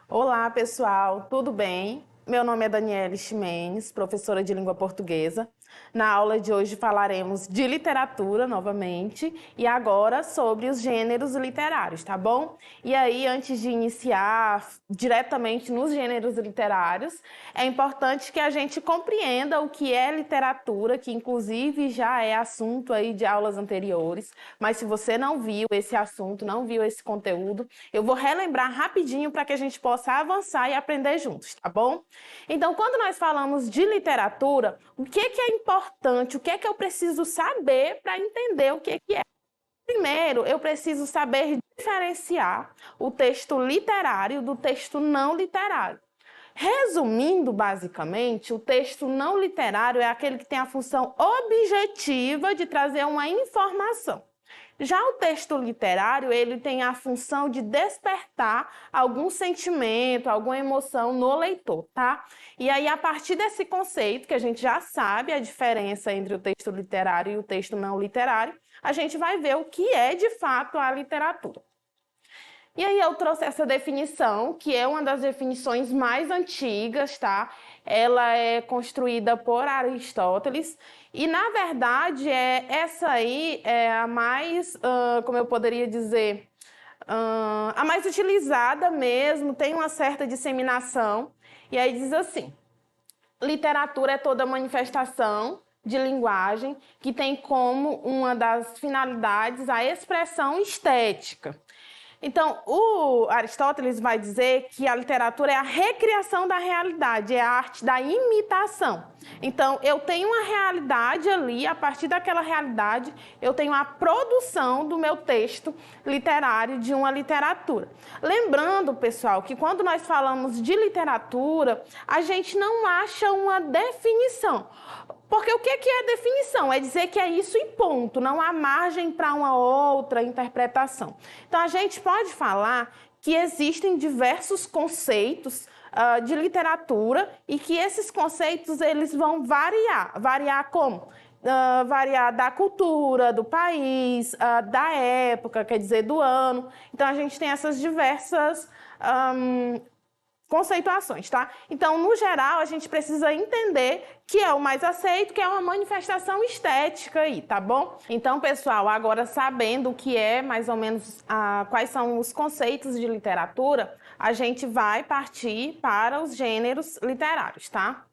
Olá, pessoal, tudo bem? Meu nome é Daniele Ximenes, professora de língua portuguesa. Na aula de hoje falaremos de literatura novamente e agora sobre os gêneros literários, tá bom? E aí, antes de iniciar diretamente nos gêneros literários, é importante que a gente compreenda o que é literatura, que inclusive já é assunto aí de aulas anteriores, mas se você não viu esse assunto, não viu esse conteúdo, eu vou relembrar rapidinho para que a gente possa avançar e aprender juntos, tá bom? Então, quando nós falamos de literatura, o que é importante, o que é que eu preciso saber para entender o que é? Primeiro, eu preciso saber diferenciar o texto literário do texto não literário. Resumindo, basicamente, o texto não literário é aquele que tem a função objetiva de trazer uma informação. Já o texto literário, ele tem a função de despertar algum sentimento, alguma emoção no leitor, tá? E aí, a partir desse conceito, que a gente já sabe a diferença entre o texto literário e o texto não literário, a gente vai ver o que é, de fato, a literatura. E aí eu trouxe essa definição, que é uma das definições mais antigas, tá? Ela é construída por Aristóteles e, na verdade, essa aí é a mais, como eu poderia dizer, a mais utilizada mesmo, tem uma certa disseminação. E aí diz assim: literatura é toda manifestação de linguagem que tem como uma das finalidades a expressão estética. Então, o Aristóteles vai dizer que a literatura é a recriação da realidade, é a arte da imitação. Então, eu tenho uma realidade ali, a partir daquela realidade, eu tenho a produção do meu texto literário, de uma literatura. Lembrando, pessoal, que quando nós falamos de literatura, a gente não acha uma definição. Porque o que é definição? É dizer que é isso e ponto, não há margem para uma outra interpretação. Então, a gente pode falar que existem diversos conceitos de literatura e que esses conceitos eles vão variar. Variar como? Variar da cultura, do país, da época, quer dizer, do ano. Então, a gente tem essas diversas conceituações, tá? Então, no geral, a gente precisa entender que é o mais aceito, que é uma manifestação estética aí, tá bom? Então, pessoal, agora sabendo o que é mais ou menos quais são os conceitos de literatura, a gente vai partir para os gêneros literários, tá?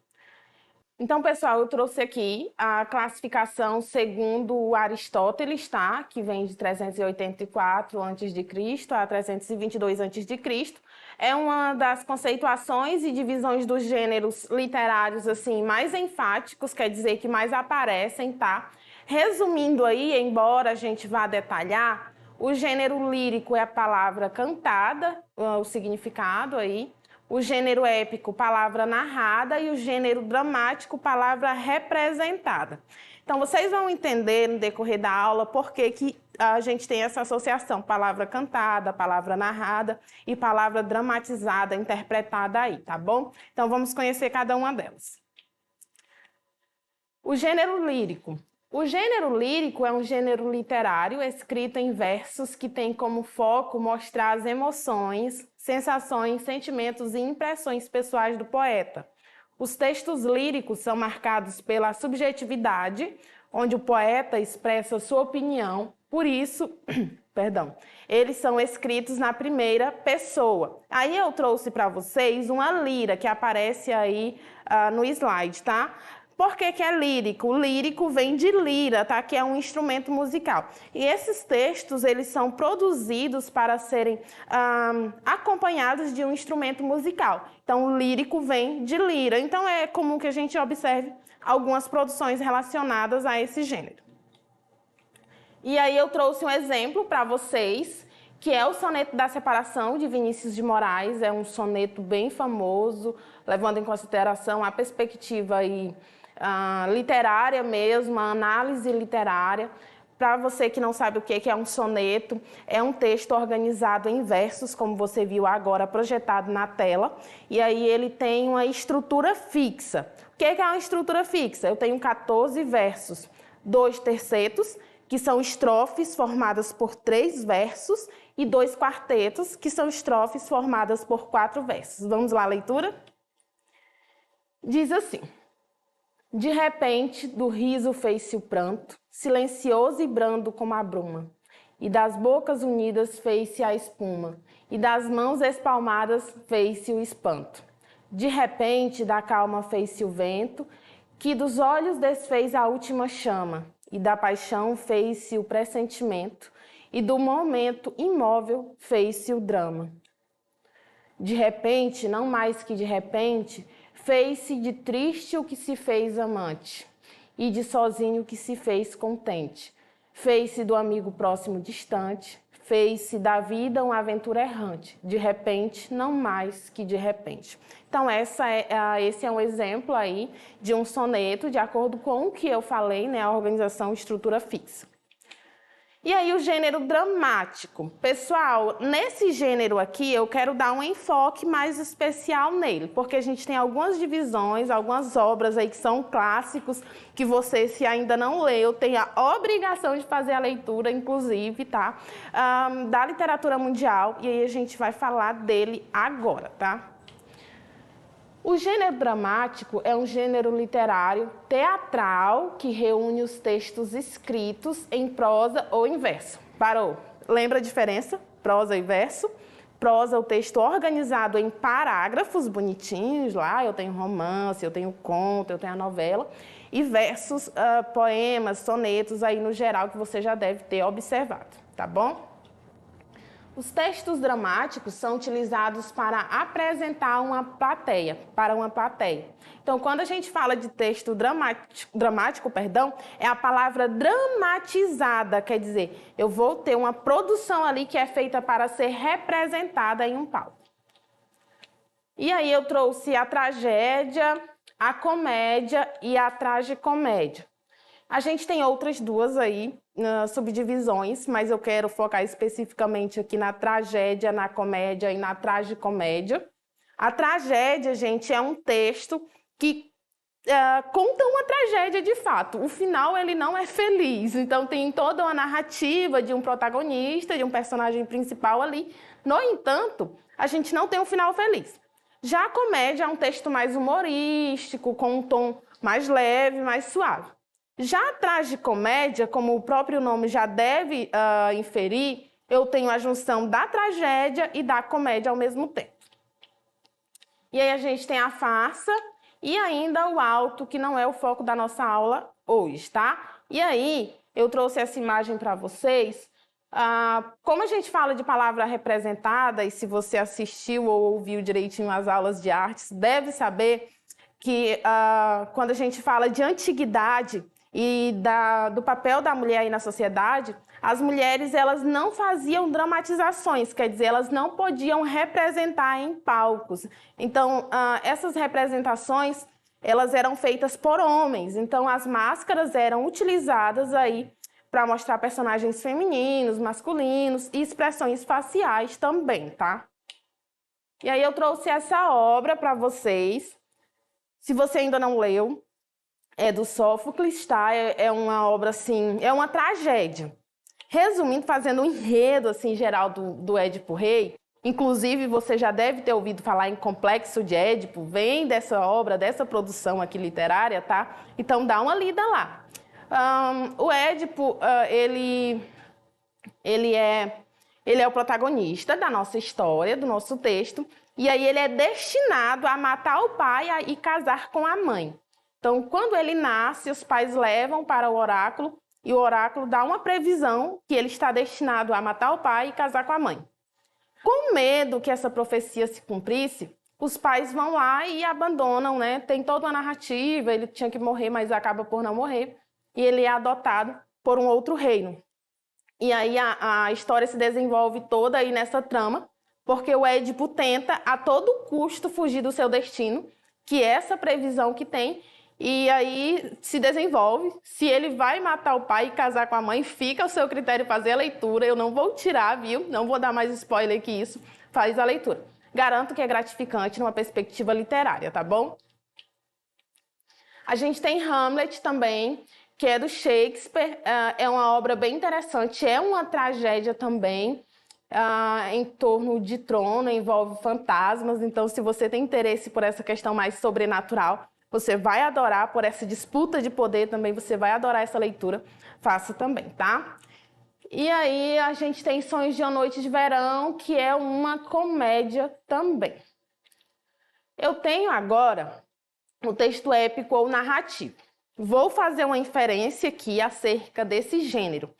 Então, pessoal, eu trouxe aqui a classificação segundo Aristóteles, tá? Que vem de 384 a.C. a 322 a.C. É uma das conceituações e divisões dos gêneros literários assim mais enfáticos, quer dizer que mais aparecem, tá? Resumindo aí, embora a gente vá detalhar, o gênero lírico é a palavra cantada, o significado aí. O gênero épico, palavra narrada, e o gênero dramático, palavra representada. Então, vocês vão entender no decorrer da aula por que a gente tem essa associação, palavra cantada, palavra narrada e palavra dramatizada, interpretada aí, tá bom? Então, vamos conhecer cada uma delas. O gênero lírico. O gênero lírico é um gênero literário escrito em versos que tem como foco mostrar as emoções, sensações, sentimentos e impressões pessoais do poeta. Os textos líricos são marcados pela subjetividade, onde o poeta expressa sua opinião, por isso, eles são escritos na primeira pessoa. Aí eu trouxe para vocês uma lira que aparece aí no slide, tá? Por que é lírico? O lírico vem de lira, tá? Que é um instrumento musical. E esses textos, eles são produzidos para serem acompanhados de um instrumento musical. Então, o lírico vem de lira. Então, é comum que a gente observe algumas produções relacionadas a esse gênero. E aí eu trouxe um exemplo para vocês, que é o Soneto da Separação, de Vinícius de Moraes. É um soneto bem famoso, levando em consideração a perspectiva aí, literária mesmo, a análise literária. Para você que não sabe o que é um soneto, é um texto organizado em versos, como você viu agora projetado na tela, e aí ele tem uma estrutura fixa. O que é uma estrutura fixa? Eu tenho 14 versos, 2 tercetos, que são estrofes formadas por 3 versos, e 2 quartetos, que são estrofes formadas por 4 versos. Vamos lá, a leitura? Diz assim: de repente, do riso fez-se o pranto, silencioso e brando como a bruma, e das bocas unidas fez-se a espuma, e das mãos espalmadas fez-se o espanto. De repente, da calma fez-se o vento, que dos olhos desfez a última chama, e da paixão fez-se o pressentimento, e do momento imóvel fez-se o drama. De repente, não mais que de repente, fez-se de triste o que se fez amante, e de sozinho o que se fez contente. Fez-se do amigo próximo distante, fez-se da vida uma aventura errante. De repente, não mais que de repente. Então, esse é um exemplo aí de um soneto, de acordo com o que eu falei, né, a organização estrutura fixa. E aí o gênero dramático. Pessoal, nesse gênero aqui eu quero dar um enfoque mais especial nele, porque a gente tem algumas divisões, algumas obras aí que são clássicos, que você, se ainda não leu, tem a obrigação de fazer a leitura, inclusive, tá? Da literatura mundial, e aí a gente vai falar dele agora, tá? O gênero dramático é um gênero literário teatral que reúne os textos escritos em prosa ou em verso. Parou? Lembra a diferença? Prosa e verso. Prosa, o texto organizado em parágrafos bonitinhos, lá eu tenho romance, eu tenho conto, eu tenho a novela. E versos, poemas, sonetos aí no geral que você já deve ter observado, tá bom? Os textos dramáticos são utilizados para apresentar para uma plateia. Então, quando a gente fala de texto dramático, é a palavra dramatizada, quer dizer, eu vou ter uma produção ali que é feita para ser representada em um palco. E aí eu trouxe a tragédia, a comédia e a tragicomédia. A gente tem outras duas aí, subdivisões, mas eu quero focar especificamente aqui na tragédia, na comédia e na tragicomédia. A tragédia, gente, é um texto que conta uma tragédia de fato. O final, ele não é feliz, então tem toda uma narrativa de um protagonista, de um personagem principal ali. No entanto, a gente não tem um final feliz. Já a comédia é um texto mais humorístico, com um tom mais leve, mais suave. Já a tragicomédia, como o próprio nome já deve inferir, eu tenho a junção da tragédia e da comédia ao mesmo tempo. E aí a gente tem a farsa e ainda o alto, que não é o foco da nossa aula hoje, tá? E aí eu trouxe essa imagem para vocês. Como a gente fala de palavra representada, e se você assistiu ou ouviu direitinho as aulas de artes, deve saber que quando a gente fala de antiguidade, e do papel da mulher aí na sociedade, as mulheres elas não faziam dramatizações, quer dizer, elas não podiam representar em palcos. Então, essas representações elas eram feitas por homens, então as máscaras eram utilizadas aí para mostrar personagens femininos, masculinos e expressões faciais também, tá? E aí eu trouxe essa obra para vocês. Se você ainda não leu, é do Sófocles, tá? É uma obra, assim, é uma tragédia. Resumindo, fazendo um enredo, assim, geral do Édipo Rei, inclusive você já deve ter ouvido falar em Complexo de Édipo, vem dessa obra, dessa produção aqui literária, tá? Então dá uma lida lá. O Édipo, ele é o protagonista da nossa história, do nosso texto, e aí ele é destinado a matar o pai e casar com a mãe. Então, quando ele nasce, os pais levam para o oráculo e o oráculo dá uma previsão que ele está destinado a matar o pai e casar com a mãe. Com medo que essa profecia se cumprisse, os pais vão lá e abandonam, né? Tem toda uma narrativa, ele tinha que morrer, mas acaba por não morrer, e ele é adotado por um outro reino. E aí a história se desenvolve toda aí nessa trama, porque o Édipo tenta a todo custo fugir do seu destino, que é essa previsão que tem, e aí se desenvolve. Se ele vai matar o pai e casar com a mãe, fica ao seu critério fazer a leitura. Eu não vou tirar, viu? Não vou dar mais spoiler que isso. Faz a leitura. Garanto que é gratificante numa perspectiva literária, tá bom? A gente tem Hamlet também, que é do Shakespeare. É uma obra bem interessante, é uma tragédia também. Em torno de trono, envolve fantasmas. Então, se você tem interesse por essa questão mais sobrenatural, você vai adorar, por essa disputa de poder também, você vai adorar essa leitura. Faça também, tá? E aí, a gente tem Sonhos de uma Noite de Verão, que é uma comédia também. Eu tenho agora o texto épico ou narrativo. Vou fazer uma inferência aqui acerca desse gênero.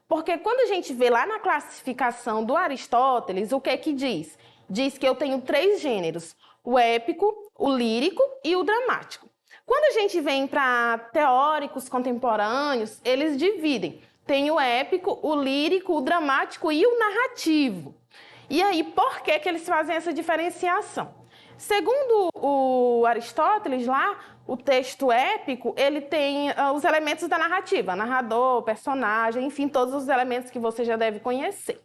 Porque quando a gente vê lá na classificação do Aristóteles, o que é que diz? Diz que eu tenho 3 gêneros, o épico, o lírico e o dramático. Quando a gente vem para teóricos contemporâneos, eles dividem. Tem o épico, o lírico, o dramático e o narrativo. E aí, por que que eles fazem essa diferenciação? Segundo o Aristóteles lá, o texto épico, ele tem os elementos da narrativa, narrador, personagem, enfim, todos os elementos que você já deve conhecer.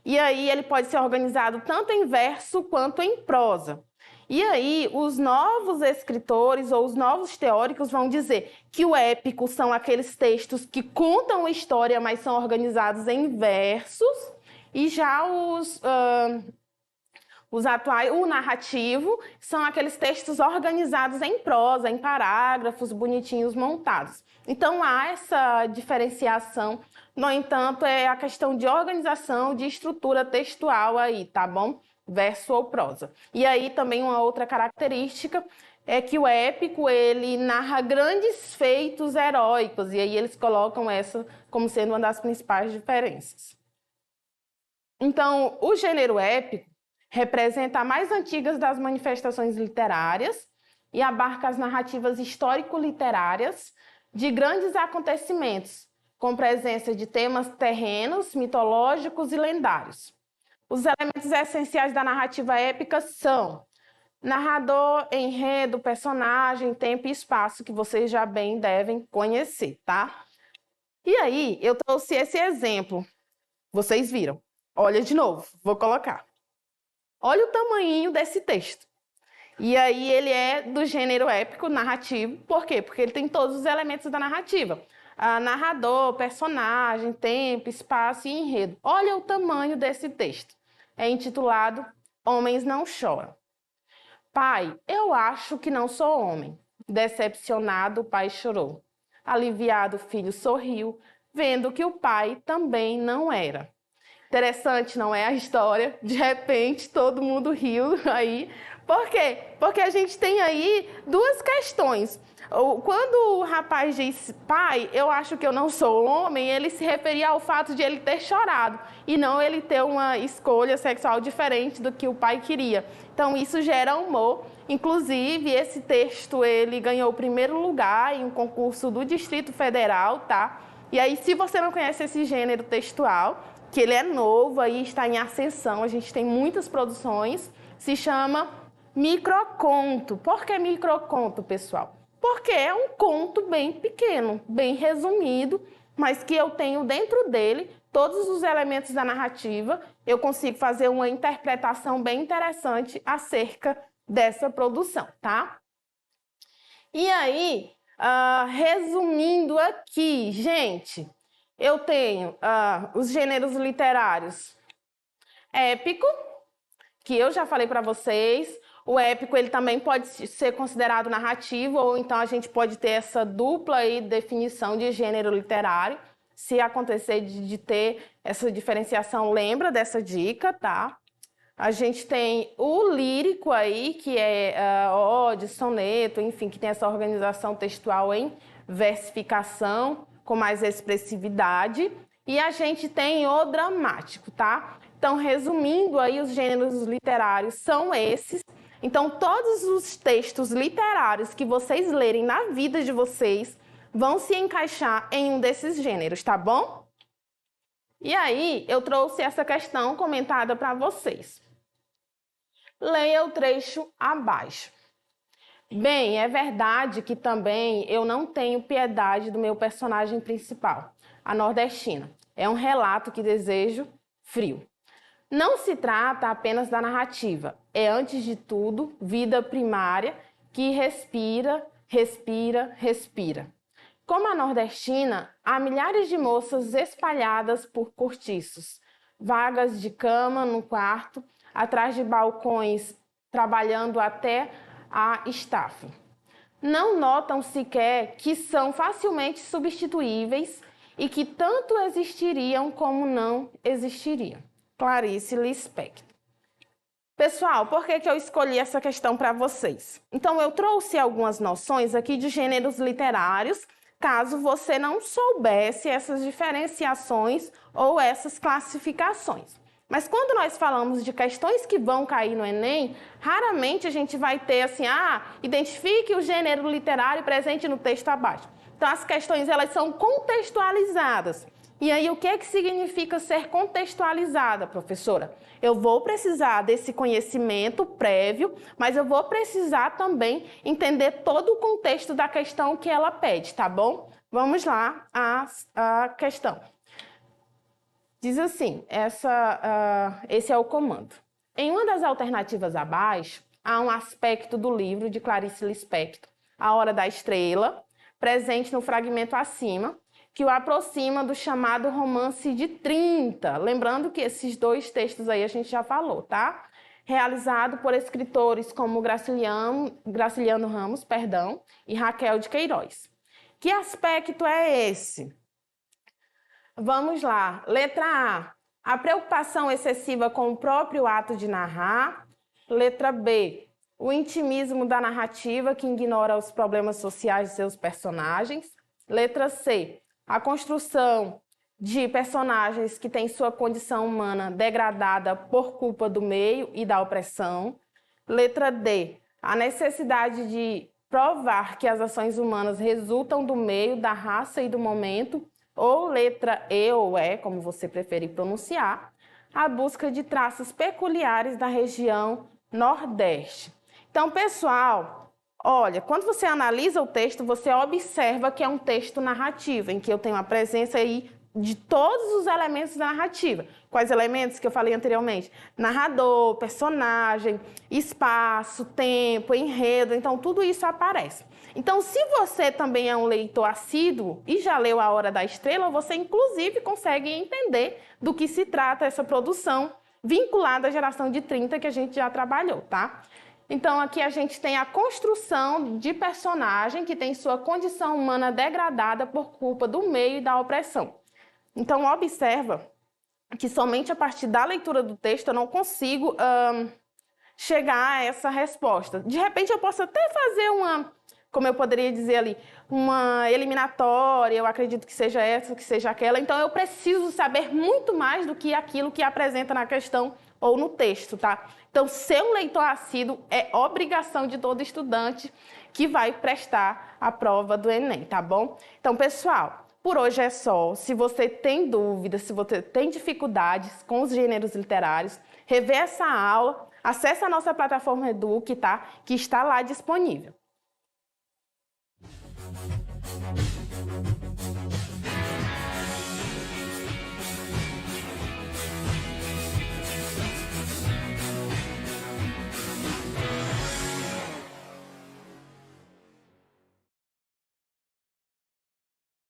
E aí ele pode ser organizado tanto em verso quanto em prosa. E aí os novos escritores ou os novos teóricos vão dizer que o épico são aqueles textos que contam a história, mas são organizados em versos, e já os atuais, o narrativo, são aqueles textos organizados em prosa, em parágrafos bonitinhos montados. Então, há essa diferenciação. No entanto, é a questão de organização, de estrutura textual aí, tá bom? Verso ou prosa. E aí, também uma outra característica é que o épico, ele narra grandes feitos heróicos, e aí eles colocam essa como sendo uma das principais diferenças. Então, o gênero épico representa a mais antiga das manifestações literárias e abarca as narrativas histórico-literárias de grandes acontecimentos, com presença de temas terrenos, mitológicos e lendários. Os elementos essenciais da narrativa épica são narrador, enredo, personagem, tempo e espaço, que vocês já bem devem conhecer, tá? E aí, eu trouxe esse exemplo. Vocês viram. Olha de novo, vou colocar. Olha o tamanhinho desse texto. E aí ele é do gênero épico narrativo. Por quê? Porque ele tem todos os elementos da narrativa. Narrador, personagem, tempo, espaço e enredo. Olha o tamanho desse texto. É intitulado Homens Não Choram. Pai, eu acho que não sou homem. Decepcionado, o pai chorou. Aliviado, o filho sorriu, vendo que o pai também não era. Interessante, não é a história? De repente, todo mundo riu aí. Por quê? Porque a gente tem aí 2 questões. Quando o rapaz diz, pai, eu acho que eu não sou homem, ele se referia ao fato de ele ter chorado e não ele ter uma escolha sexual diferente do que o pai queria. Então, isso gera humor. Inclusive, esse texto, ele ganhou o 1º lugar em um concurso do Distrito Federal, tá? E aí, se você não conhece esse gênero textual, que ele é novo, aí está em ascensão, a gente tem muitas produções, se chama microconto. Por que microconto, pessoal? Porque é um conto bem pequeno, bem resumido, mas que eu tenho dentro dele todos os elementos da narrativa, eu consigo fazer uma interpretação bem interessante acerca dessa produção, tá? E aí, resumindo aqui, gente, eu tenho os gêneros literários épico, que eu já falei para vocês. O épico, ele também pode ser considerado narrativo, ou então a gente pode ter essa dupla aí definição de gênero literário. Se acontecer de ter essa diferenciação, lembra dessa dica, tá? A gente tem o lírico aí, que é ode, soneto, enfim, que tem essa organização textual em versificação, com mais expressividade. E a gente tem o dramático, tá? Então, resumindo aí, os gêneros literários são esses. Então, todos os textos literários que vocês lerem na vida de vocês vão se encaixar em um desses gêneros, tá bom? E aí, eu trouxe essa questão comentada para vocês. Leia o trecho abaixo. Bem, é verdade que também eu não tenho piedade do meu personagem principal, a nordestina. É um relato que desejo frio. Não se trata apenas da narrativa, é antes de tudo vida primária que respira, respira, respira. Como a nordestina, há milhares de moças espalhadas por cortiços, vagas de cama no quarto, atrás de balcões, trabalhando até a estafa. Não notam sequer que são facilmente substituíveis e que tanto existiriam como não existiriam. Clarice Lispector. Pessoal, por que eu escolhi essa questão para vocês? Então, eu trouxe algumas noções aqui de gêneros literários, caso você não soubesse essas diferenciações ou essas classificações. Mas quando nós falamos de questões que vão cair no Enem, raramente a gente vai ter assim, identifique o gênero literário presente no texto abaixo. Então, as questões, elas são contextualizadas. E aí, o que é que significa ser contextualizada, professora? Eu vou precisar desse conhecimento prévio, mas eu vou precisar também entender todo o contexto da questão que ela pede, tá bom? Vamos lá à questão. Diz assim, esse é o comando. Em uma das alternativas abaixo, há um aspecto do livro de Clarice Lispector, A Hora da Estrela, presente no fragmento acima, que o aproxima do chamado romance de 30. Lembrando que esses dois textos aí a gente já falou, tá? Realizado por escritores como Graciliano Ramos, e Raquel de Queiroz. Que aspecto é esse? Vamos lá. Letra A. A preocupação excessiva com o próprio ato de narrar. Letra B. O intimismo da narrativa que ignora os problemas sociais de seus personagens. Letra C. A construção de personagens que têm sua condição humana degradada por culpa do meio e da opressão. Letra D. A necessidade de provar que as ações humanas resultam do meio, da raça e do momento. Ou letra E ou E, como você preferir pronunciar. A busca de traços peculiares da região Nordeste. Então, pessoal, olha, quando você analisa o texto, você observa que é um texto narrativo, em que eu tenho a presença aí de todos os elementos da narrativa. Quais elementos que eu falei anteriormente? Narrador, personagem, espaço, tempo, enredo, então tudo isso aparece. Então, se você também é um leitor assíduo e já leu A Hora da Estrela, você inclusive consegue entender do que se trata essa produção vinculada à geração de 30 que a gente já trabalhou, tá? Então, aqui a gente tem a construção de personagem que tem sua condição humana degradada por culpa do meio e da opressão. Então, observa que somente a partir da leitura do texto eu não consigo chegar a essa resposta. De repente, eu posso até fazer como eu poderia dizer ali, uma eliminatória, eu acredito que seja essa, que seja aquela. Então, eu preciso saber muito mais do que aquilo que apresenta na questão ou no texto, tá? Então, ser um leitor assíduo é obrigação de todo estudante que vai prestar a prova do Enem, tá bom? Então, pessoal, por hoje é só. Se você tem dúvidas, se você tem dificuldades com os gêneros literários, rever essa aula, acesse a nossa plataforma Eduque, tá? Que está lá disponível.